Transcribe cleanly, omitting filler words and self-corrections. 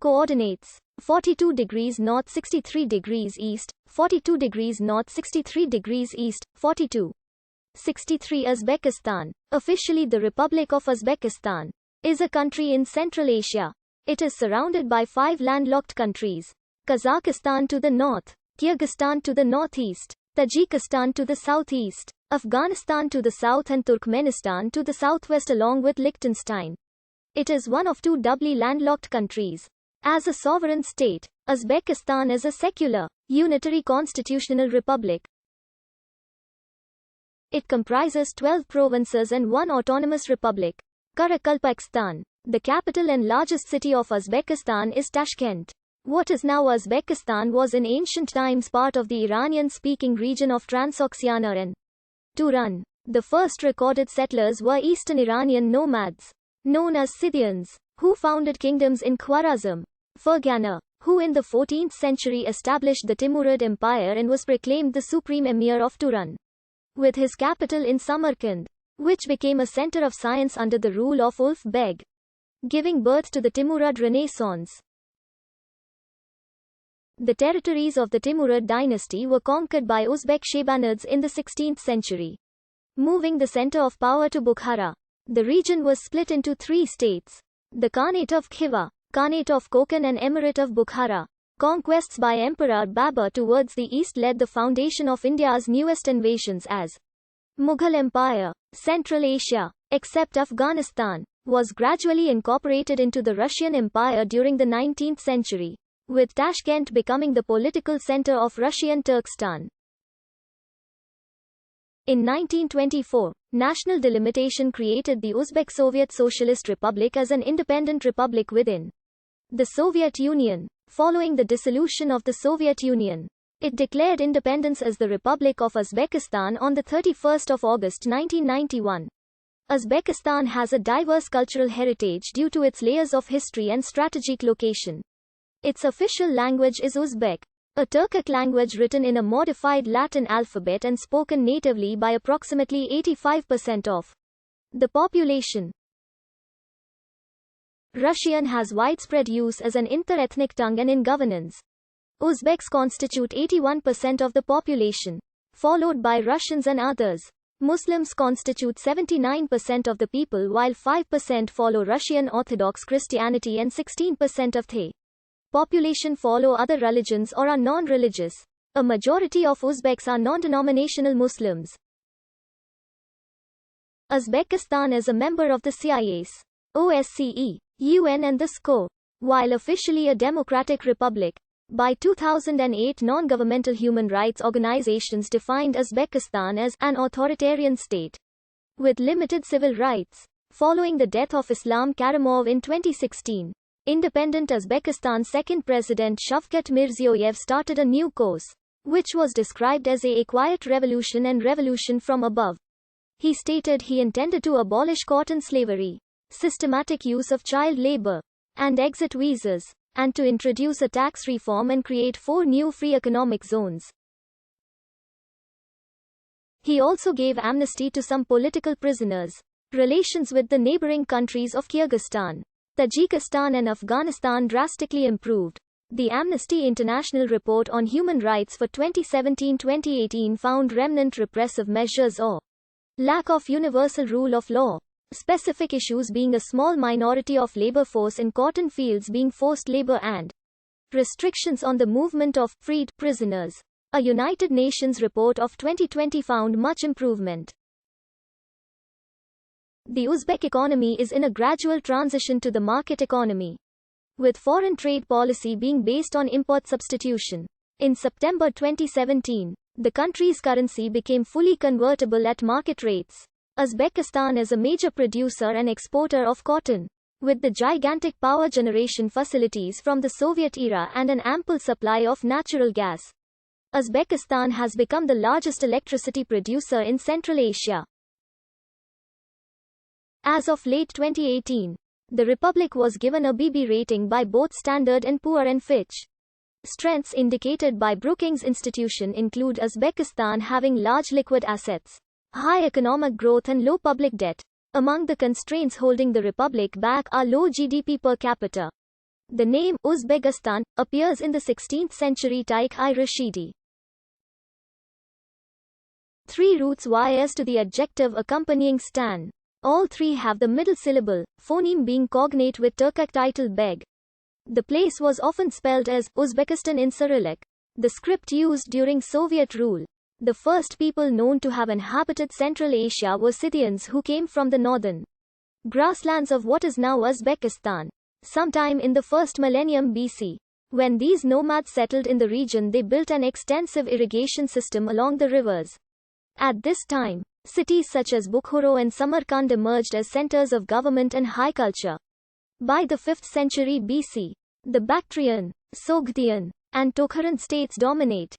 Coordinates: 42 degrees north 63 degrees east, 42 degrees north 63 degrees east, 42.63 Uzbekistan, officially the Republic of Uzbekistan, is a country in Central Asia. It is surrounded by 5 landlocked countries: Kazakhstan to the north, Kyrgyzstan to the northeast, Tajikistan to the southeast, Afghanistan to the south and Turkmenistan to the southwest along with Liechtenstein. It is one of 2 doubly landlocked countries. As a sovereign state, Uzbekistan is a secular, unitary constitutional republic. It comprises 12 provinces and 1 autonomous republic. Karakalpakstan. The capital and largest city of Uzbekistan is Tashkent. What is now Uzbekistan was in ancient times part of the Iranian-speaking region of Transoxiana and Turan. The first recorded settlers were Eastern Iranian nomads, known as Scythians, who founded kingdoms in Khwarezm, Fergana, who in the 14th century established the Timurid Empire and was proclaimed the supreme emir of Turan, with his capital in Samarkand, which became a center of science under the rule of Ulugh Beg, giving birth to the Timurid Renaissance. The territories of the Timurid dynasty were conquered by Uzbek Shaybanids in the 16th century, moving the center of power to Bukhara. The region was split into 3 states: the Khanate of Khiva, Khanate of Konkan and Emirate of Bukhara. Conquests by Emperor Babur towards the east led the foundation of India's newest invasions as Mughal Empire. Central Asia, except Afghanistan, was gradually incorporated into the Russian Empire during the 19th century, with Tashkent becoming the political center of Russian Turkestan. In 1924, national delimitation created the Uzbek Soviet Socialist Republic as an independent republic within the Soviet Union. Following the dissolution of the Soviet Union, it declared independence as the Republic of Uzbekistan on the 31st of August 1991. Uzbekistan has a diverse cultural heritage due to its layers of history and strategic location. Its official language is Uzbek, a Turkic language written in a modified Latin alphabet and spoken natively by approximately 85% of the population. Russian has widespread use as an inter-ethnic tongue and in governance. Uzbeks constitute 81% of the population, followed by Russians and others. Muslims constitute 79% of the people while 5% follow Russian Orthodox Christianity and 16% of the population follow other religions or are non-religious. A majority of Uzbeks are non-denominational Muslims. Uzbekistan is a member of the CIS, OSCE, UN and the SCO. While officially a democratic republic, by 2008 non-governmental human rights organizations defined Uzbekistan as an authoritarian state with limited civil rights. Following the death of Islam Karimov in 2016, independent Uzbekistan's second president Shavkat Mirziyoyev started a new course, which was described as a quiet revolution and revolution from above. He stated he intended to abolish cotton slavery, systematic use of child labor, and exit visas, and to introduce a tax reform and create 4 new free economic zones. He also gave amnesty to some political prisoners. Relations with the neighboring countries of Kyrgyzstan, Tajikistan and Afghanistan drastically improved. The Amnesty International report on human rights for 2017-2018 found remnant repressive measures or lack of universal rule of law. Specific issues being a small minority of labor force in cotton fields being forced labor and restrictions on the movement of freed prisoners. A United Nations report of 2020 found much improvement. The Uzbek economy is in a gradual transition to the market economy, with foreign trade policy being based on import substitution. In September 2017, the country's currency became fully convertible at market rates. Uzbekistan is a major producer and exporter of cotton, with the gigantic power generation facilities from the Soviet era and an ample supply of natural gas. Uzbekistan has become the largest electricity producer in Central Asia. As of late 2018, the republic was given a BB rating by both Standard & Poor and Fitch. Strengths indicated by Brookings Institution include Uzbekistan having large liquid assets, high economic growth and low public debt. Among the constraints holding the republic back are low GDP per capita, The name Uzbekistan appears in the 16th century Tarikh-i-Rashidi. 3 roots y to the adjective accompanying stan. All 3 have the middle syllable, phoneme being cognate with Turkic title beg. The place was often spelled as Uzbekistan in Cyrillic, the script used during Soviet rule. The first people known to have inhabited Central Asia were Scythians who came from the northern grasslands of what is now Uzbekistan. Sometime in the first millennium BC, when these nomads settled in the region, they built an extensive irrigation system along the rivers. At this time, cities such as Bukhara and Samarkand emerged as centers of government and high culture. By the 5th century BC, the Bactrian, Sogdian, and Tokharan states dominate.